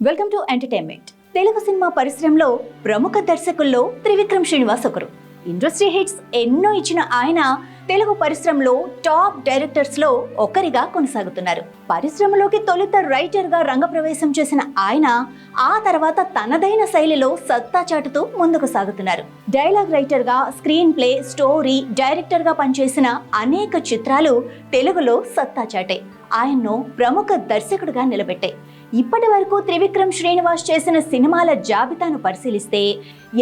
Welcome to entertainment. Telugu cinema పరిశ్రమలో ప్రముఖ దర్శకుల్లో త్రివిక్రమ్ శ్రీనివాస్ ఒకరు. ఇండస్ట్రీ హిట్స్ ఎన్నో ఇచ్చిన ఆయన తెలుగు పరిశ్రమలో టాప్ డైరెక్టర్స్ లో ఒకరిగా కొనసాగుతున్నారు. పరిశ్రమలోకి తొలుత రైటర్ గా రంగప్రవేశం చేసిన ఆయన ఆ తర్వాత తనదైన శైలిలో సత్తా చాటుతూ ముందుకు సాగుతున్నారు. డైలాగ్ రైటర్ గా, స్క్రీన్ ప్లే, స్టోరీ డైరెక్టర్ గా పనిచేసిన అనేక చిత్రాలు తెలుగులో సత్తా చాటాయి, ఆయన్ను ప్రముఖ దర్శకుడిగా నిలబెట్టాయి. ఇప్పటి వరకు త్రివిక్రమ్ శ్రీనివాస్ చేసిన సినిమాల జాబితాను పరిశీలిస్తే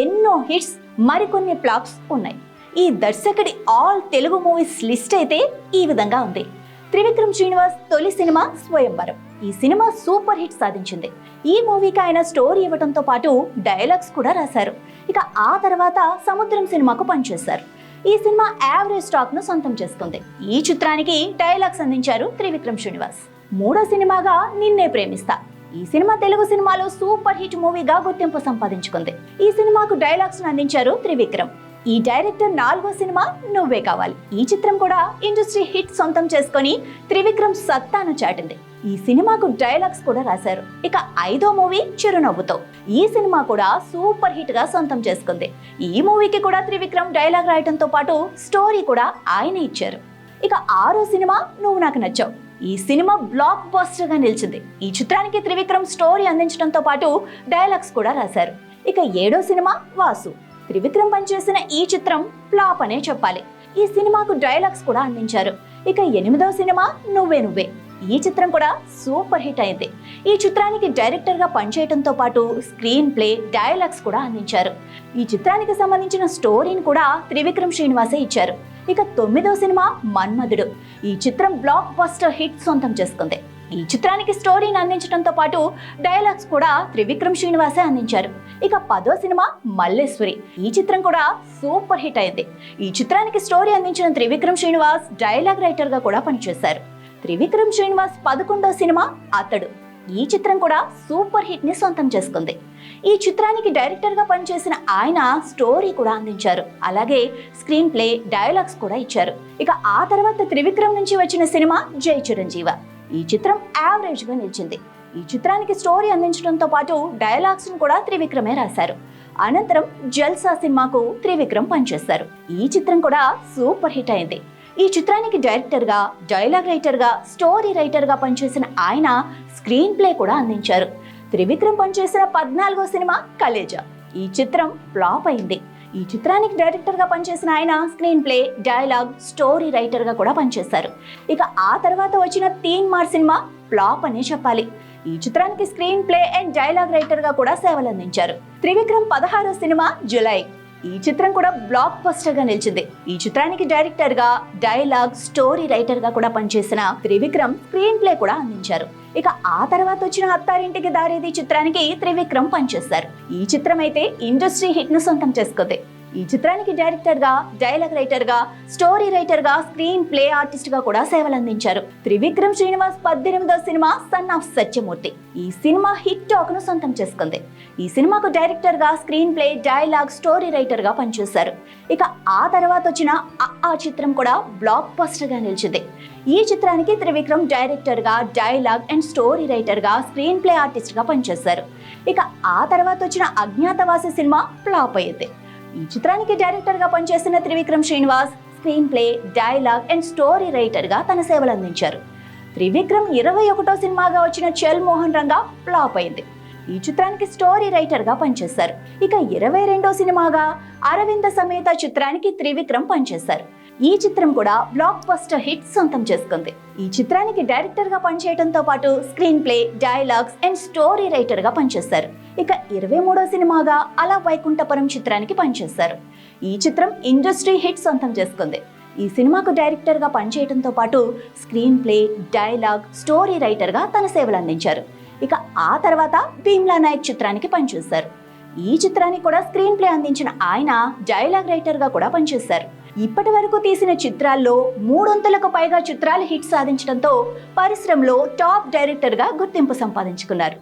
ఎన్నో హిట్స్, మరికొన్ని ఫ్లాప్స్ ఉన్నాయి. ఈ దర్శకుడి ఆల్ తెలుగు మూవీస్ లిస్ట్ అయితే ఈ విధంగా ఉంది. త్రివిక్రమ్ శ్రీనివాస్ తొలి సినిమా స్వయంవరం. ఈ సినిమా సూపర్ హిట్ సాధించింది. ఈ మూవీకి ఆయన స్టోరీ ఇవ్వడంతో పాటు డైలాగ్స్ కూడా రాశారు. ఇక ఆ తర్వాత సముద్రం సినిమాకు పనిచేశారు. ఈ సినిమా యావరేజ్ స్టాక్ ను సొంతం చేసుకుంది. ఈ చిత్రానికి డైలాగ్స్ అందించారు త్రివిక్రమ్ శ్రీనివాస్. మూడో సినిమాగా నిన్నే ప్రేమిస్తా. ఈ సినిమా తెలుగు సినిమాలో సూపర్ హిట్ మూవీగా గుర్తింపు సంపాదించుకుంది. ఈ సినిమాకు డైలాగ్స్ అందించారు త్రివిక్రమ్. ఈ డైరెక్టర్ నాలుగో సినిమా నువ్వే కావాలి. ఈ చిత్రం కూడా ఇండస్ట్రీ హిట్ సొంతం చేసుకొని త్రివిక్రమ్ సత్తాను చాటింది. ఈ సినిమాకు డైలాగ్స్ కూడా రాశారు. ఇక ఐదో మూవీ చిరునవ్వుతో. ఈ సినిమా కూడా సూపర్ హిట్ గా సొంతం చేసుకుంది. ఈ మూవీకి కూడా త్రివిక్రమ్ డైలాగ్ రాయడంతో పాటు స్టోరీ కూడా ఆయన ఇచ్చారు. ఇక ఆరో సినిమా నువ్వు నాకు నచ్చావు. ఈ సినిమా బ్లాక్ బస్టర్ గా నిలిచింది. ఈ చిత్రానికి త్రివిక్రమ్ స్టోరీ అందించడంతో పాటు డైలాగ్స్ కూడా రాశారు. ఇక ఏడో సినిమా వాసు. త్రివిక్రమ్ పనిచేసిన ఈ చిత్రం ఫ్లాప్ అనే చెప్పాలి. ఈ సినిమాకు డైలాగ్స్ కూడా అందించారు. ఇక ఎనిమిదో సినిమా నువ్వే నువ్వే. ఈ చిత్రం కూడా సూపర్ హిట్ అయింది. ఈ చిత్రానికి డైరెక్టర్ గా పనిచేయడంతో పాటు స్క్రీన్ ప్లే, డైలాగ్స్ కూడా అందించారు. ఈ చిత్రానికి సంబంధించిన స్టోరీని కూడా త్రివిక్రమ్ శ్రీనివాసే ఇచ్చారు. ఇక తొమ్మిదో సినిమా మన్మధుడు. ఈ చిత్రం బ్లాక్ బస్టర్ హిట్ సొంతం చేసుకుంది. ఈ చిత్రానికి స్టోరీని అందించడంతో పాటు డైలాగ్స్ కూడా త్రివిక్రమ్ శ్రీనివాసే అందించారు. ఇక పదో సినిమా మల్లేశ్వరి. ఈ చిత్రం కూడా సూపర్ హిట్ అయింది. ఈ చిత్రానికి స్టోరీ అందించిన త్రివిక్రమ్ శ్రీనివాస్ డైలాగ్ రైటర్ గా కూడా పనిచేశారు. త్రివిక్రమ్ శ్రీనివాస్ 11వ సినిమా అతడు. ఈ చిత్రం కూడా సూపర్ హిట్ ని సొంతం చేసుకుంది. ఈ చిత్రానికి డైరెక్టర్ గా పనిచేసిన ఆయన స్టోరీ కూడా అందించారు. అలాగే స్క్రీన్ ప్లే, డైలాగ్స్ కూడా ఇచ్చారు. ఇక ఆ తర్వాత త్రివిక్రమ్ నుంచి వచ్చిన సినిమా జై చిరంజీవ. ఈ చిత్రం యావరేజ్ గా నిలిచింది. ఈ చిత్రానికి స్టోరీ అందించడంతో పాటు డైలాగ్స్ ను కూడా త్రివిక్రమే రాశారు. అనంతరం జల్సా సినిమాకు త్రివిక్రమ్ పనిచేశారు. ఈ చిత్రం కూడా సూపర్ హిట్ అయింది. ఈ చిత్రానికి డైరెక్టర్ గా, డైలాగ్ రైటర్ గా, స్టోరీ రైటర్ గా పనిచేసిన ఆయన స్క్రీన్ ప్లే కూడా అందించారు. త్రివిక్రమ్ పనిచేసిన 14వ సినిమా కలేజా. ఈ చిత్రం ఫ్లాప్ అయింది. ఈ చిత్రానికి డైరెక్టర్ గా పనిచేసిన ఆయన screen play, dialogue, story writer గా కూడా పనిచేశారు. ఇక ఆ తర్వాత వచ్చిన తీన్ మార్ సినిమా ఫ్లాప్ అనే చెప్పాలి. ఈ చిత్రానికి screen play and dialogue writer గా కూడా సేవలు అందించారు. త్రివిక్రమ్ 16వ సినిమా జులై. ఈ చిత్రం కూడా బ్లాక్ బస్టర్ గా నిలిచింది. ఈ చిత్రానికి డైరెక్టర్ గా, డైలాగ్, స్టోరీ రైటర్ గా కూడా పనిచేసిన త్రివిక్రమ్ స్క్రీన్ ప్లే కూడా అందించారు. ఇక ఆ తర్వాత వచ్చిన అత్తారింటికి దారేది చిత్రానికి త్రివిక్రమ్ పనిచేశారు. ఈ చిత్రం అయితే ఇండస్ట్రీ హిట్ ను సొంతం చేసుకుంది. ఈ చిత్రానికి డైరెక్టర్ గా, డైలాగ్ రైటర్ గా, స్టోరీ రైటర్ గా, స్క్రీన్ ప్లే ఆర్టిస్ట్ గా కూడా సేవలు అందించారు. త్రివిక్రమ్ శ్రీనివాస్ 18వ సినిమా సన్ ఆఫ్ సత్యమూర్తి. ఈ సినిమా హిట్ టాక్ ను సొంతం చేసుకుంది. ఈ సినిమాకు డైరెక్టర్ గా, screen play, dialogue, story writer గా పనిచేశారు. ఇక ఆ తర్వాత వచ్చిన ఆ చిత్రం కూడా బ్లాక్ బస్టర్ గా నిలిచింది. ఈ చిత్రానికి త్రివిక్రమ్ డైరెక్టర్ గా, డైలాగ్ అండ్ స్టోరీ రైటర్ గా, స్క్రీన్ ప్లే ఆర్టిస్ట్ గా పనిచేశారు. ఇక ఆ తర్వాత వచ్చిన అజ్ఞాతవాసి సినిమా ఫ్లాప్ అయ్యింది. ఈ చిత్రానికి డైరెక్టర్ గా పనిచేసిన Trivikram Srinivas screen play, dialogue and story writer గా తన సేవలు అందించారు. త్రివిక్రమ్ 21వ సినిమాగా వచ్చిన చల్ మోహన్ రంగా ఫ్లాప్ అయింది. ఈ చిత్రానికి స్టోరీ రైటర్ గా పనిచేశారు. ఇక 22వ సినిమాగా అరవింద సమేత చిత్రానికి త్రివిక్రమ్ పనిచేశారు. ఈ చిత్రం కూడా బ్లాక్ బస్టర్ హిట్ సొంతం చేసుకుంది. ఈ చిత్రానికి డైరెక్టర్ గా పనిచేయడంతో పాటు screen play, dialogues and story writer గా పనిచేశారు. ఇక 23వ సినిమాగా అలా వైకుంఠపురం చిత్రానికి పనిచేశారు. ఈ చిత్రం ఇండస్ట్రీ హిట్ సొంతం చేసుకుంది. ఈ సినిమాకు డైరెక్టర్ గా పనిచేయడంతో పాటు screen play, dialogue, story writer గా తన సేవలు అందించారు. ఇక ఆ తర్వాత భీమ్లా నాయక్ చిత్రానికి పనిచేశారు. ఈ చిత్రానికి కూడా స్క్రీన్ ప్లే అందించిన ఆయన డైలాగ్ రైటర్ గా కూడా పనిచేశారు. ఇప్పటి వరకు తీసిన చిత్రాల్లో 300లకు పైగా చిత్రాలు హిట్ సాధించడంతో పరిశ్రమలో టాప్ డైరెక్టర్ గా గుర్తింపు సంపాదించుకున్నారు.